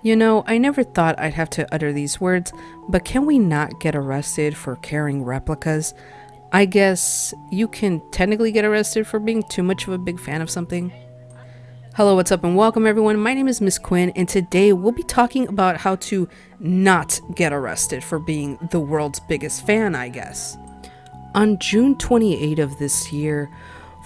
You know, I never thought I'd have to utter these words, but can we not get arrested for carrying replicas? I guess you can technically get arrested for being too much of a big fan of something. Hello, what's up, and welcome everyone. My name is Miss Quinn, and today we'll be talking about how to not get arrested for being the world's biggest fan, I guess. On June 28 of this year,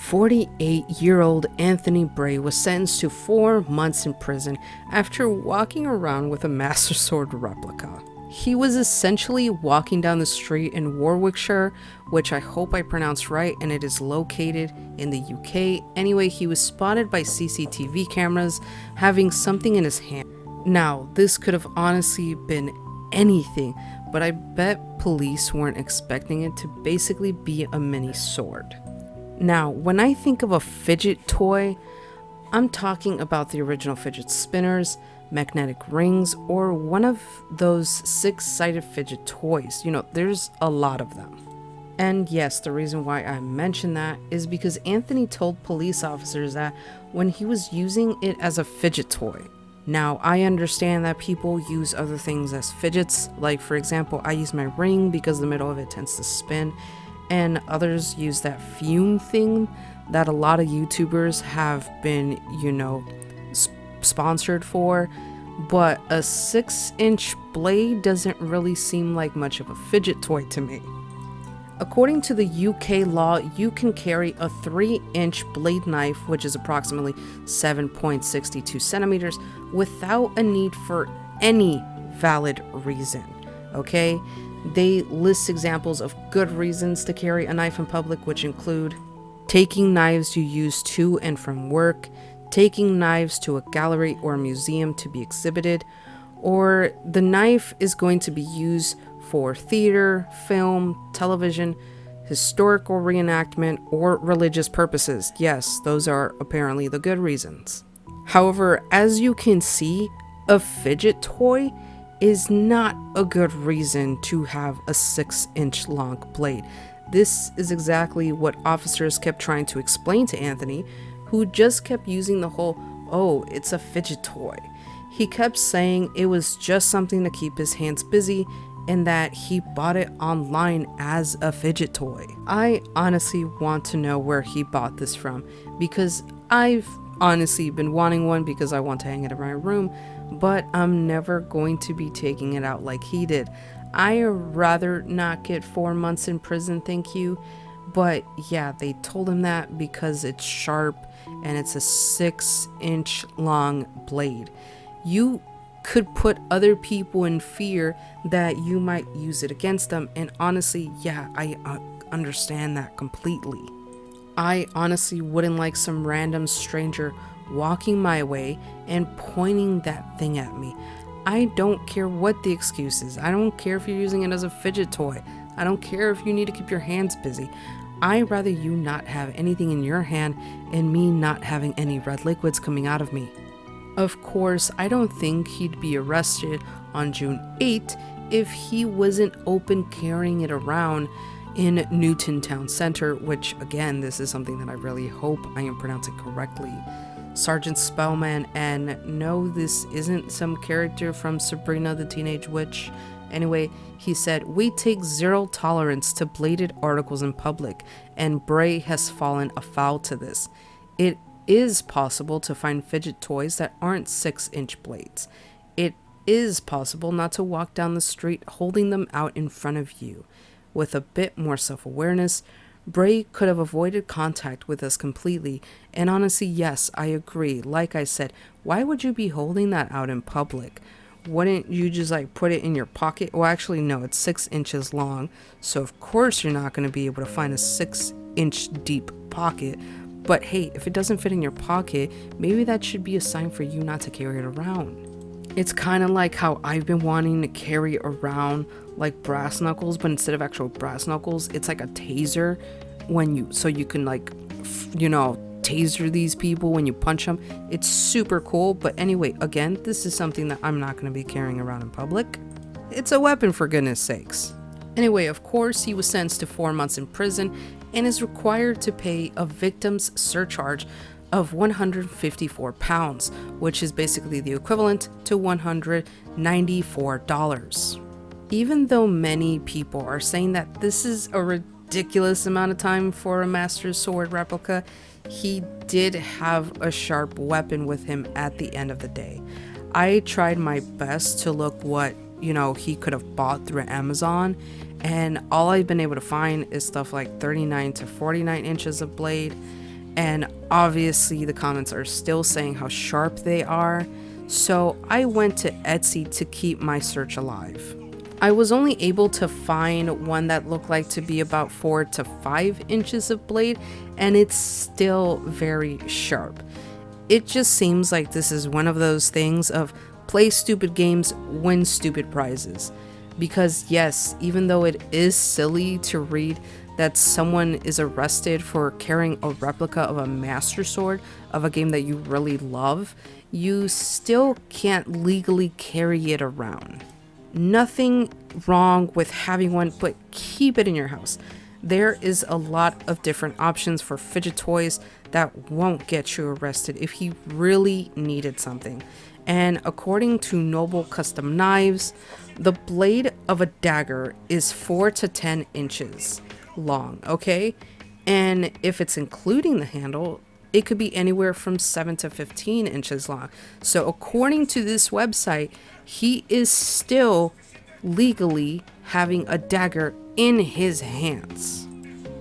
48-year-old Anthony Bray was sentenced to 4 months in prison after walking around with a Master Sword replica. He was essentially walking down the street in Warwickshire, which I hope I pronounced right, and it is located in the UK. Anyway, he was spotted by CCTV cameras having something in his hand. Now, this could have honestly been anything, but I bet police weren't expecting it to basically be a mini sword. Now, when I think of a fidget toy, I'm talking about the original fidget spinners, magnetic rings, or one of those 6-sided fidget toys. You know, there's a lot of them. And yes, the reason why I mention that is because Anthony told police officers that when he was using it as a fidget toy. Now, I understand that people use other things as fidgets, like for example, I use my ring because the middle of it tends to spin, and others use that fume thing that a lot of YouTubers have been, sponsored for, but a 6-inch blade doesn't really seem like much of a fidget toy to me. According to the UK law, you can carry a 3-inch blade knife, which is approximately 7.62 centimeters, without a need for any valid reason, okay? They list examples of good reasons to carry a knife in public, which include taking knives you use to and from work, taking knives to a gallery or museum to be exhibited, or the knife is going to be used for theater, film, television, historical reenactment, or religious purposes. Yes, those are apparently the good reasons. However, as you can see, a fidget toy is not a good reason to have a 6-inch long blade. This is exactly what officers kept trying to explain to Anthony, who just kept using the whole, "Oh, it's a fidget toy." He kept saying it was just something to keep his hands busy and that he bought it online as a fidget toy. I honestly want to know where he bought this from, because I've honestly been wanting one because I want to hang it in my room, but I'm never going to be taking it out like he did. I'd rather not get 4 months in prison, thank you. But yeah, they told him that because it's sharp and it's a 6-inch long blade. You could put other people in fear that you might use it against them, and honestly, yeah, I understand that completely. I honestly wouldn't like some random stranger walking my way and pointing that thing at me. I don't care what the excuse is. I don't care if you're using it as a fidget toy. I don't care if you need to keep your hands busy. I'd rather you not have anything in your hand and me not having any red liquids coming out of me. Of course, I don't think he'd be arrested on June 8th if he wasn't open carrying it around in Newton Town Center, which again, this is something that I really hope I am pronouncing correctly. Sergeant Spellman, and no, this isn't some character from Sabrina the Teenage Witch. Anyway, he said, "We take zero tolerance to bladed articles in public, and Bray has fallen afoul to this. It is possible to find fidget toys that aren't 6-inch blades. It is possible not to walk down the street holding them out in front of you. With a bit more self-awareness, Bray could have avoided contact with us completely, and honestly, yes, I agree. Like I said, why would you be holding that out in public? Wouldn't you just put it in your pocket?" Well, actually, no, it's 6 inches long, so of course you're not going to be able to find a 6-inch deep pocket. But hey, if it doesn't fit in your pocket, maybe that should be a sign for you not to carry it around. It's kind of like how I've been wanting to carry around like brass knuckles, but instead of actual brass knuckles, it's like a taser so you can taser these people when you punch them. It's super cool. But anyway, again, this is something that I'm not going to be carrying around in public. It's a weapon, for goodness sakes. Anyway, of course, he was sentenced to 4 months in prison and is required to pay a victim's surcharge of 154 pounds, which is basically the equivalent to $194. Even though many people are saying that this is a ridiculous amount of time for a Master Sword replica, he did have a sharp weapon with him at the end of the day. I tried my best to look what, he could have bought through Amazon, and all I've been able to find is stuff like 39 to 49 inches of blade, and obviously the comments are still saying how sharp they are, so I went to Etsy to keep my search alive. I was only able to find one that looked like to be about 4 to 5 inches of blade, and it's still very sharp. It just seems like this is one of those things of play stupid games, win stupid prizes. Because yes, even though it is silly to read that someone is arrested for carrying a replica of a Master Sword of a game that you really love, you still can't legally carry it around. Nothing wrong with having one, but keep it in your house. There is a lot of different options for fidget toys that won't get you arrested if you really needed something. And according to Noble Custom Knives, the blade of a dagger is 4 to 10 inches long, okay? And if it's including the handle, it could be anywhere from 7 to 15 inches long. So according to this website, he is still legally having a dagger in his hands.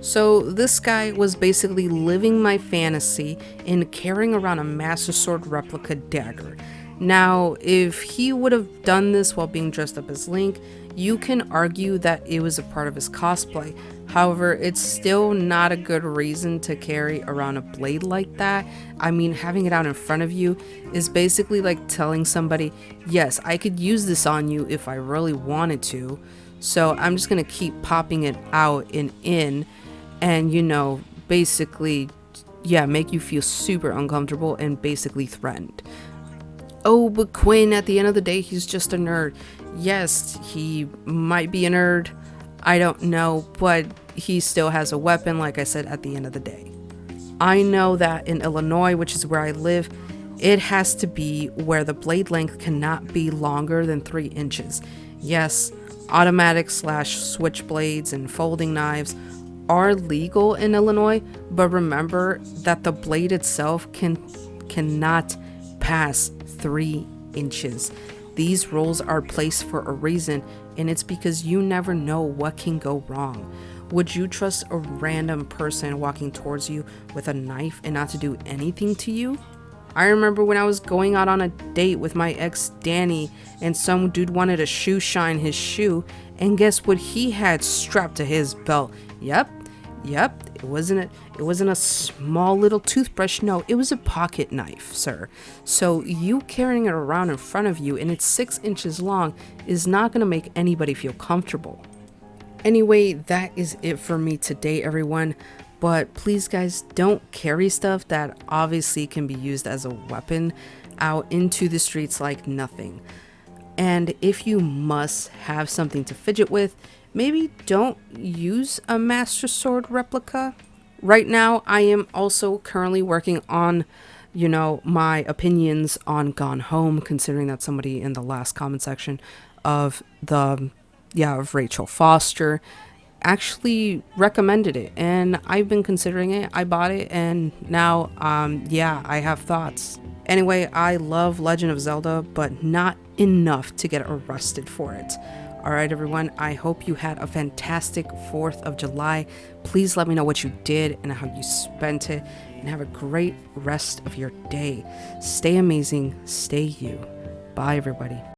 So this guy was basically living my fantasy in carrying around a Master Sword replica dagger. Now, if he would have done this while being dressed up as Link, you can argue that it was a part of his cosplay. However, it's still not a good reason to carry around a blade like that. I mean, having it out in front of you is basically like telling somebody, yes, I could use this on you if I really wanted to. So I'm just going to keep popping it out and in and, basically, make you feel super uncomfortable and basically threatened. Oh, but Quinn, at the end of the day, he's just a nerd. Yes, he might be a nerd. I don't know, but he still has a weapon, like I said, at the end of the day. I know that in Illinois, which is where I live, it has to be where the blade length cannot be longer than 3 inches. Yes, automatic / switch blades and folding knives are legal in Illinois, but remember that the blade itself cannot pass 3 inches. These rules are placed for a reason, and it's because you never know what can go wrong. Would you trust a random person walking towards you with a knife and not to do anything to you? I remember when I was going out on a date with my ex Danny, and some dude wanted to shoe shine his shoe, and guess what he had strapped to his belt? Yep, it wasn't a small little toothbrush. No, it was a pocket knife, sir. So you carrying it around in front of you and it's 6 inches long is not going to make anybody feel comfortable. Anyway, that is it for me today, everyone. But please, guys, don't carry stuff that obviously can be used as a weapon out into the streets like nothing. And if you must have something to fidget with, maybe don't use a Master Sword replica. Right now, I am also currently working on, my opinions on Gone Home, considering that somebody in the last comment section of Rachel Foster actually recommended it, and I've been considering it. I bought it, and now, I have thoughts. Anyway, I love Legend of Zelda, but not enough to get arrested for it. Alright everyone, I hope you had a fantastic 4th of July. Please let me know what you did and how you spent it, and have a great rest of your day. Stay amazing, stay you. Bye everybody.